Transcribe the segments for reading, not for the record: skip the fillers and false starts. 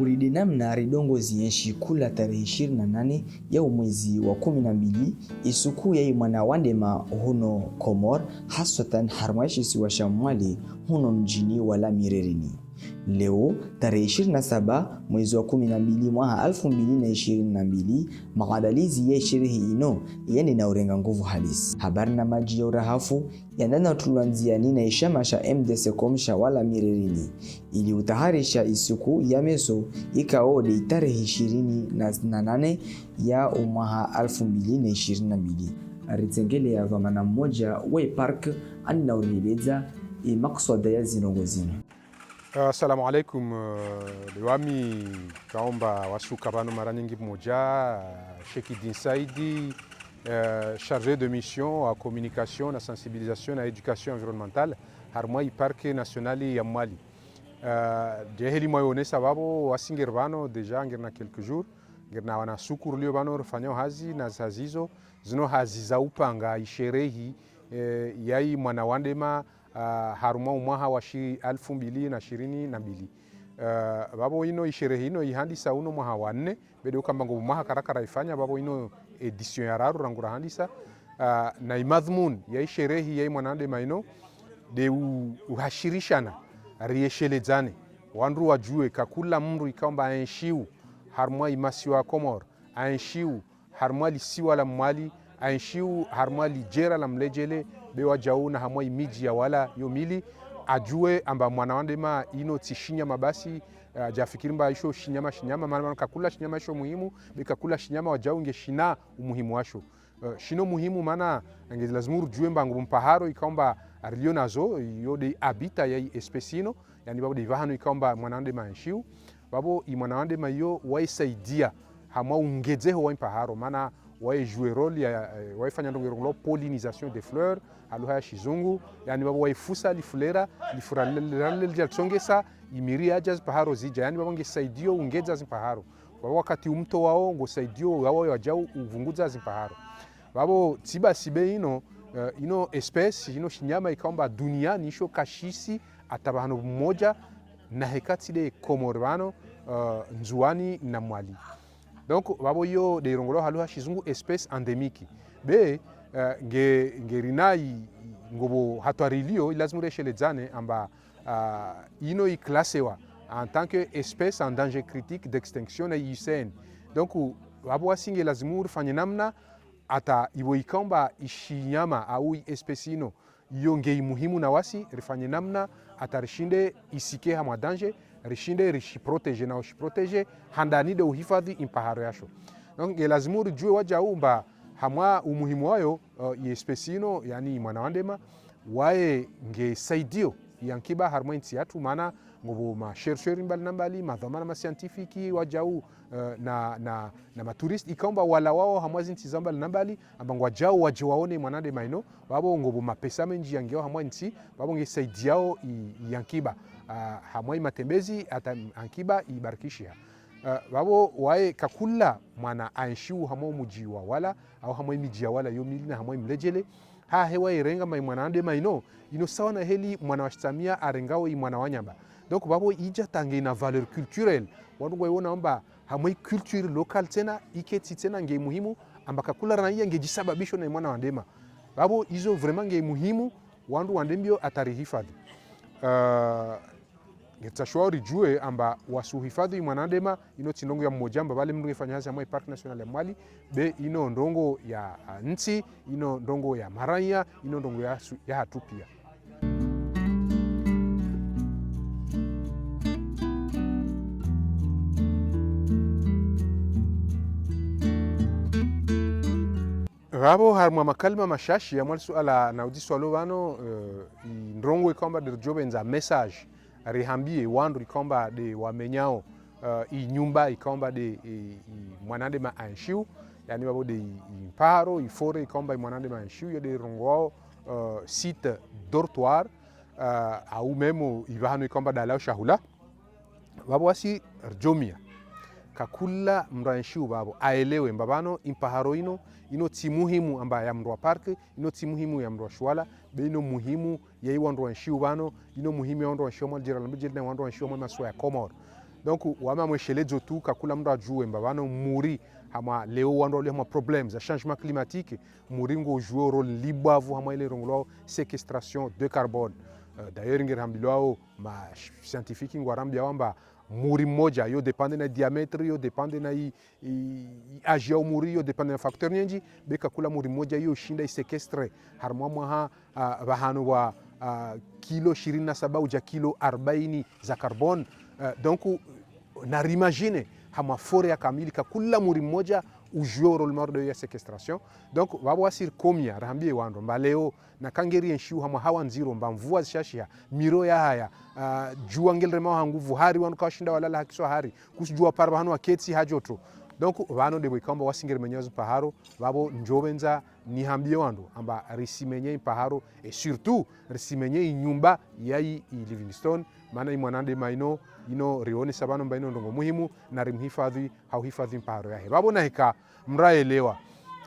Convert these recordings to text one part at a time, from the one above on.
uridi namna ridongo zienshi kula tarehe 28 ya mwezi wa 12 isuku ya mwana wandema huno Komor, haswatan harmaishi siwa shamwali huno mjini wala mirerini. Leo tarehe 27 mwezi wa 12 mwaka 2022 maandalizi ya sherehe ino yani na urenga nguvu halisi. Habari na maji ya urahafu yandana tulanziani na ishamasha MDC komsha wala mirerini ili utaharisha isuku ya meso ikaode tarehe 28 ya mwaka 2022 aritengele ya vamana mmoja we park anina urileza makswada ya zinongozino. Assalamu alaikum liwami kaomba wasuka bano mara nyingi moja Sheikh Din Saidi chargé de mission à communication na sensibilisation na éducation environnementale harmoi parc national ya Mali. Jeheli moyone sababu wasinger bano deja ngirna quelques jours ngirna wana sukuru lio bano rufanya hazi na zazizo zino hazi za upanga isherehi yai mwana wandema haruma umwaha wa 2022 babo ino isherehe ino ihandisa uno mwaha wa 4 bedo kamba ngo mwaha karakara ifanya babo ino edition ya raru rangura handisa na imadhmun ya isherehe ya mwanandema ino de uhashirishana rieshelezane wandu wajue kakula mru ikamba aenshiu haruma imasiwa Komor aenshiu haruma lisiwa la Mali aenshiu haruma lijera la mlejele bewa jau na hamwa imiji ya wala yomili ajue amba mwana wandema ino tishinya mabasi jafikirimba isho shinyama maana kakula shinyama isho muhimu bikakula shinyama wajau nge shina umuhimu washo shino muhimu maana nge lazimuru jue mbangu mpaharo ikaomba arilio nazo yode habita ya espesino yani babo de vahano ikaomba mwana wandema nshiu babo i mwana wandema yo waisaidia hamwa ungezeho wa mpaharo maana wae jouer rôle ya waifanya ndongo pollinisation des fleurs aluha shizungu yani babo waifusa lifulera lifuralele tsongesa imiri ajaz paharo zija yani babo ngesaidio ungeza zimpaharo babo wakati umto wao ngosaidio wao wajau uvunguza zimpaharo babo tiba sibe ino espèce ino shinyama ikaomba duniani isho kashisi atabahano mmoja na hekati de Komorano nzuani na Mali. Donc babo yo de rongolo haluha shizungu espèce endémique be ngerinai ngobo hatwarilio lazima reshelezane amba ino iklasewa en tant que espèce en danger critique d'extinction na IUCN. Donc babo wasinge lazima fanye namna ata ibo ikamba ishinyama au espèce ino yonge muhimu na wasi rifanye namna atarishinde isike hamwa danger rishinde rishi protege na ushi protege handani de uhifadhi impaharo yasho. Donc lazima ujue waja umba hamwa umuhimu wayo espesino yani mwana wandema wae nge saidio yankiba harma inti yatu maana ngobo ma chercheur mbali madhamana ma scientifique wajau na maturist ikaomba wala wao hamwazi inti zamba nambali ambangwa jao waje waone mwanande maino babo ngobo mapesa menji yangeo hamwa inti babo nge saidiao yankiba hamwa matembezi ata ankiba ibarikishia babo wae kakula mwana aenshiu hamwa mujiwa wala au hamwa miji wala yomili na hamwa mlejele ha hewa irenga mai mwanande maino ino sawa na heli mwana washitamia arengao mwana wanyamba. Donc babo ija tange na valeur culturelle wandu waiona amba hamwe culture local tena iketi tena nge muhimu amba kakula raia nge jisababisho na mwana wandema babo hizo vraiment nge muhimu wandu wandembio atarihifadhi ngetashwauri jue amba wasuhifadhi mwanandema ino tindongo ya mmoja amba bale mndu ngefanya hazi hamwe park national ya Mali be ino ndongo ya nti ino ndongo ya maranya ino ndongo ya hatupia. Rabo harma makalma mashashi ya mwali suala na udiswalo wano ndongo ikomba dirjobe nza message rihambie wandu ikomba de wamenyao nyumba ikomba de mwanande ma anshiu yani babo de imparo ifore ikomba mwanande ma anshiu yo de rongo site dortoir au memo ibahano ikomba dalao shahula babo wasi rjomia kakula mranshiu babo aelewe mbabano impaharo ino timuhimu amba ya mrwa park ino timuhimu ya mrwa shwala be ino muhimu ya iwa mrwa nshiu bano ino muhimu ya mrwa nshiu mwa jira lambu jilna mrwa nshiu mwa maswa ya Komor donc wama mweshele zotu kakula mra juu mbavano muri hama leo wando le hama problème za changement climatique muringo joue rôle libavu hama ile ronglo séquestration de carbone. D'ailleurs ngir hambilwao ma scientifique ngwarambia wamba muri moja yo depende na diametre yo depende na age ya muri yo depende na facteur nyenji beka kula muri moja yo shinda isekestre harmwa ha bahano wa kilo 27 uja kilo 40 za carbone. Donc na imagine hama fore ya kamili kula muri moja ujue rôle mort de séquestration. Donc wabo asir komia rahambie wando mbaleo na kangeri enshu hama hawa nziro mba mvua zishashia miro ya haya jua ngelrema ha nguvu hari wanu kashinda walala hakiswa hari kusjua parba hanu aketsi hajoto. Donc vano de bikamba wasingere menyazo paharo wabo njobenza ni hambie wando amba risimenye paharo et surtout risimenye nyumba yai Livingstone maana imwanande maino ino rione sabano mbaino ndongo muhimu na rimhifadhi hauhifadhi paharo yahe wabo na heka mraelewa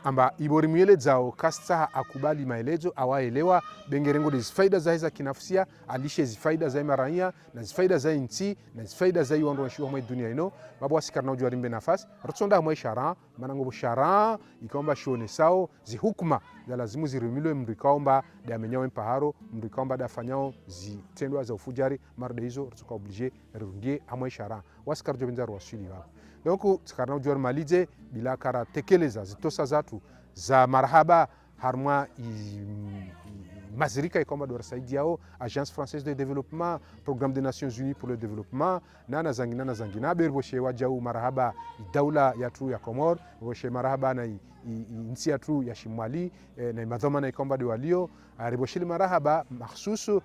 amba ibori mwele zao kasta akubali maelezo awaelewa bengerengo de faida za hiza kinafsia alishe zifaida za marania na zifaida za inti na zifaida za yondo washiwa mwa dunia ino babo asikarna ujwa rimbe nafasi rutsonda mwa shara manango shara ikomba shone sao zihukuma za lazimu zirimilwe mrikaomba de amenyao mpaharo mrikaomba da fanyao zitendwa za ufujari marde hizo rutsuka oblige rundie amwa shara wasikarjo benza rwasili babo. Donc tskarna ujwa malize bila kara tekeleza zitosa zatu za marhaba harmwa mazirika ikomba do rasaidi yao Agence Française de Développement, Programme des Nations Unies pour le Développement nana zangina berboshe wajau marhaba daula yatu ya Komor boshe marhaba na insi yatu ya Shimali na madhoma na ikomba de walio riboshili marhaba mahsusu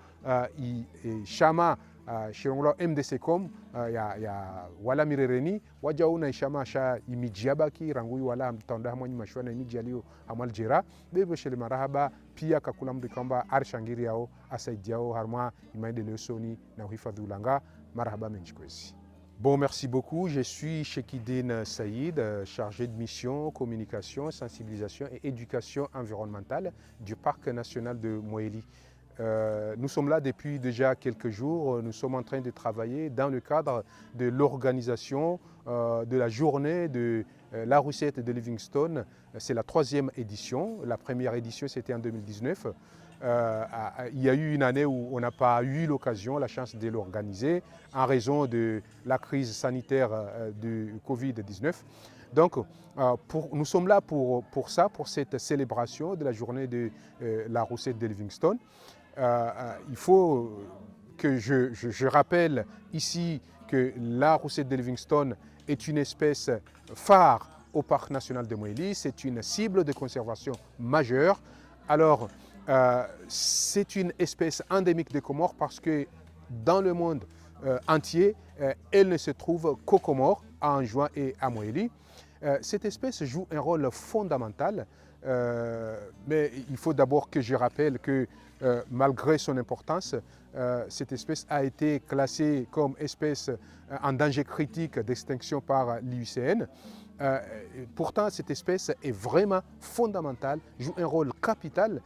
shama shirongolo MDCcom ya wala mirereni wajau na ishama sha imijiabaki rangui wala mtaonda mwanyi mashwa na imiji alio amaljera bebo shele marahaba pia kakula mdu kwamba arshangiri yao asaidi yao harma imaendeleo soni na uhifadhi ulanga marahaba menjikwezi. Bon, merci beaucoup. Je suis Chekidine Saïd, chargé de mission, communication, sensibilisation et éducation environnementale du Parc national de Moélie. Nous sommes là depuis déjà quelques jours. Nous sommes en train de travailler dans le cadre de l'organisation de la journée de la recette de Livingstone. C'est la 3e édition. La première édition, c'était en 2019. Il y a eu une année où on n'a pas eu l'occasion, la chance de l'organiser en raison de la crise sanitaire du Covid-19. Donc, nous sommes là pour ça, pour cette célébration de la journée de la recette de Livingstone. Il faut que je rappelle ici que la recette de Livingstone est une espèce phare au Parc national de Moélie. C'est une cible de conservation majeure. Alors, c'est une espèce endémique des Comores parce que dans le monde entier, elle ne se trouve qu'aux Comores, à Anjouan et à Moélie. Cette espèce joue un rôle fondamental, mais il faut d'abord que je rappelle que malgré son importance, cette espèce a été classée comme espèce en danger critique d'extinction par l'IUCN. Pourtant, cette espèce est vraiment fondamentale, joue un rôle capital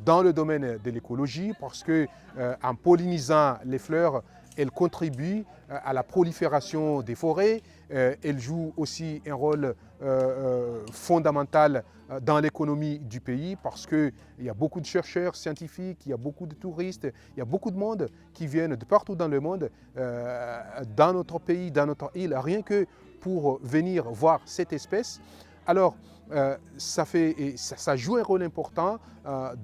dans le domaine de l'écologie parce qu'en pollinisant les fleurs, elle contribue à la prolifération des forêts. Elle joue aussi un rôle fondamental dans l'économie du pays parce qu'il y a beaucoup de chercheurs scientifiques, il y a beaucoup de touristes, il y a beaucoup de monde qui viennent de partout dans le monde, dans notre pays, dans notre île, rien que pour venir voir cette espèce. Alors, ça joue un rôle important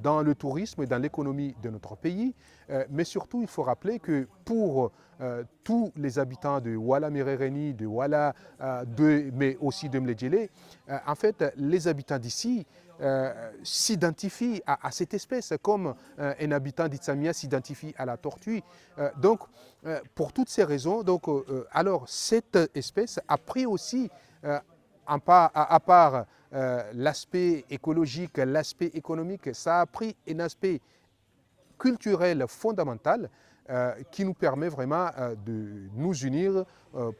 dans le tourisme et dans l'économie de notre pays. Mais surtout, il faut rappeler que pour tous les habitants de Wala Mirereni, de Wala, mais aussi de Mledjele, en fait, les habitants d'ici s'identifient à cette espèce comme un habitant d'Itsamia s'identifie à la tortue. Donc, pour toutes ces raisons, alors cette espèce a pris aussi, à part l'aspect écologique, l'aspect économique, ça a pris un aspect culturel fondamental qui nous permet vraiment de nous unir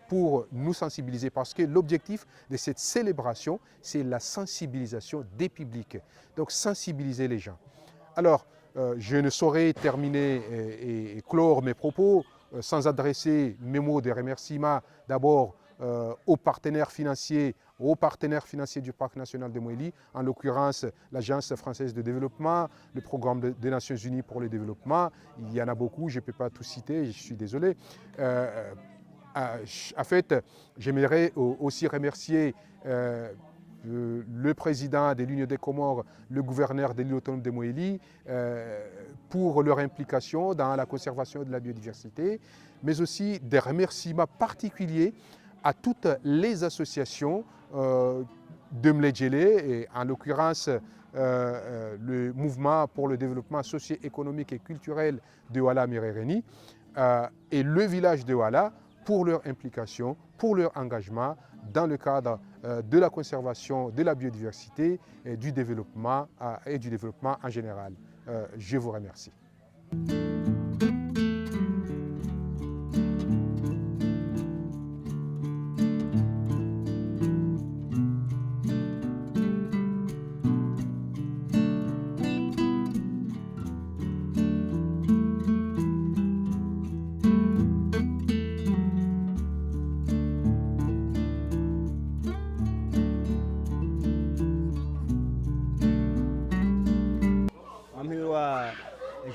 pour nous sensibiliser. Parce que l'objectif de cette célébration, c'est la sensibilisation des publics. Donc sensibiliser les gens. Alors, je ne saurais terminer et clore mes propos sans adresser mes mots de remerciement d'abord aux partenaires financiers du Parc national de Moélie, en l'occurrence l'Agence française de développement, le programme des Nations Unies pour le développement. Il y en a beaucoup, je ne peux pas tout citer, je suis désolé. En fait, j'aimerais aussi remercier le président de l'Union des Comores, le gouverneur de l'île autonome de Moélie, pour leur implication dans la conservation de la biodiversité, mais aussi des remerciements particuliers à toutes les associations de Mledjele, et en l'occurrence le mouvement pour le développement socio-économique et culturel de Ouala Mirereni et le village de Ouala pour leur implication, pour leur engagement dans le cadre de la conservation de la biodiversité et du développement en général. Je vous remercie.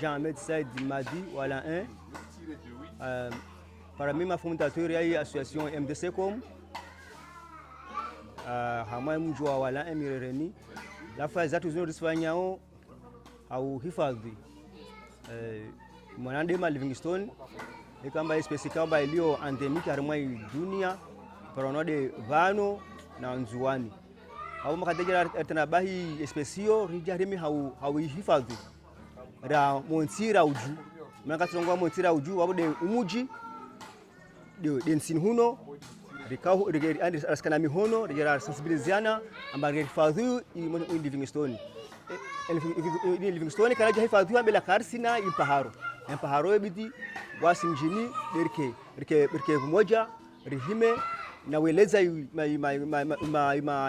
Jean-Ahmed Saïd Madi, Ouala 1. Parmi ma fondateur, il y a l'association MDC-Com. Hamai Mujua Ouala 1 Mirereni. La fois zatu zinazofanyao au hifadhi Mwanandema Livingstone ni kama espesi kama iliyo endemique harumai dunia paronode vano na nzuani au makadejera tanabahi espesio rijarimi hau hifadhi ra Montira uju mnakatonga Montira uju wabude umuji de nsini huno rikao raskana mihono rigera sensibiliziana ambare hifadhi Livingstone Livingstone kana hifadhi bila karsina impaharo bidi wasimjini berke moja rihime na weleza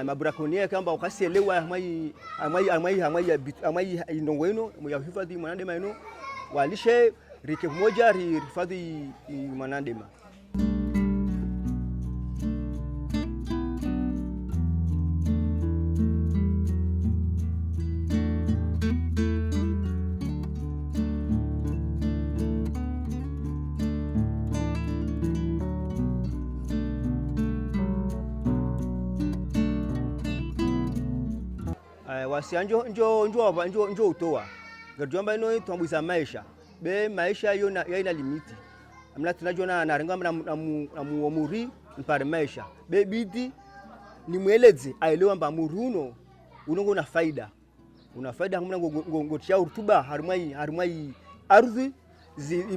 mabrakonia kamba ukasielewa amai indongweno ya hifadhi Mwanandema ino walishe rike moja hifadhi Mwanandema. Wasi njo utoa garjomba ino tuambuza maisha be maisha yo na ina limiti amna tunajona na renga na muomuri mpare maisha be bidi ni mweleze aelewa mba muruno unongo na faida una faida hamna ngotia rutuba harumai ardhi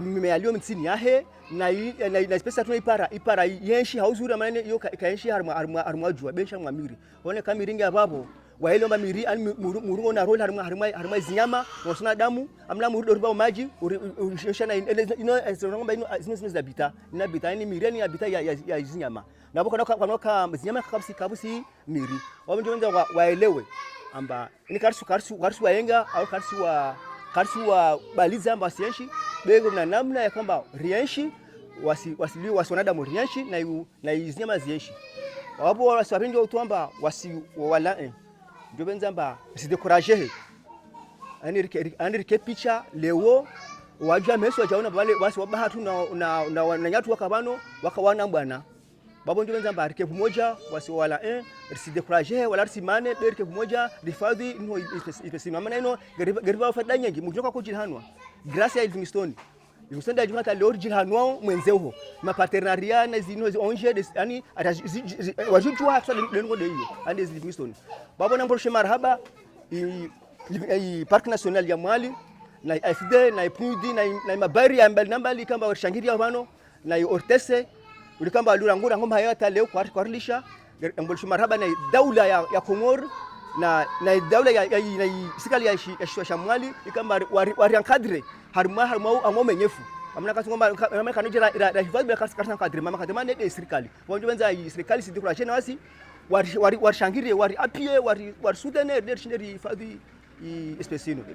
mimea mtini yahe na spesa tuna ipara yenshi hauzuri manene yo kaenshi harumajua besha mwamiri one kamiringa babo waelo mamiri murungo na role harumai zinyama wasona damu amna muru dorba maji ushana ino ngomba ino zino zabita ina bita ni mireni ya bita ya zinyama na boko kwa zinyama kabusi miri wamenjonza waelewe amba ni karsu waenga au karsu wa baliza amba sienshi bego na namna ya kwamba rienshi wasona damu rienshi na zinyama zienshi wapo wasapinjo utuamba wala ndio benzamba si décourager ani rike picha leo wajua meso wajaona wale basi wabahatu na nyatu wakabano wakawana bwana babo ndio benzamba rike moja wasi wala si décourager wala simane rike moja rifadhi no ipesimama maana ino gariba fadanya nyingi mjoka ko jilhanwa grâce à Livingstone da jumata leo jilhanwa mwenzeho ma partenariat na zino onje yani wajujua hasa lengo de hiyo and Livingstone babo na mbroshe marhaba i Parc national ya Mwali na FD na PNUD na mabari ya mbali kamba washangiria bano na ortese ulikamba alurangura ngomba hayata leo kwa rilisha mbroshe marhaba na daula ya Komor na daula ya sikali ya Mwali ikamba wari encadre harma amenyefu amna kasongomba kama kanojera la hifadhi bila kasana kadri mama kadema ne serikali wanjo wenza serikali si décourager na wasi wari shangire wari apie wari soutenir der hifadhi espèce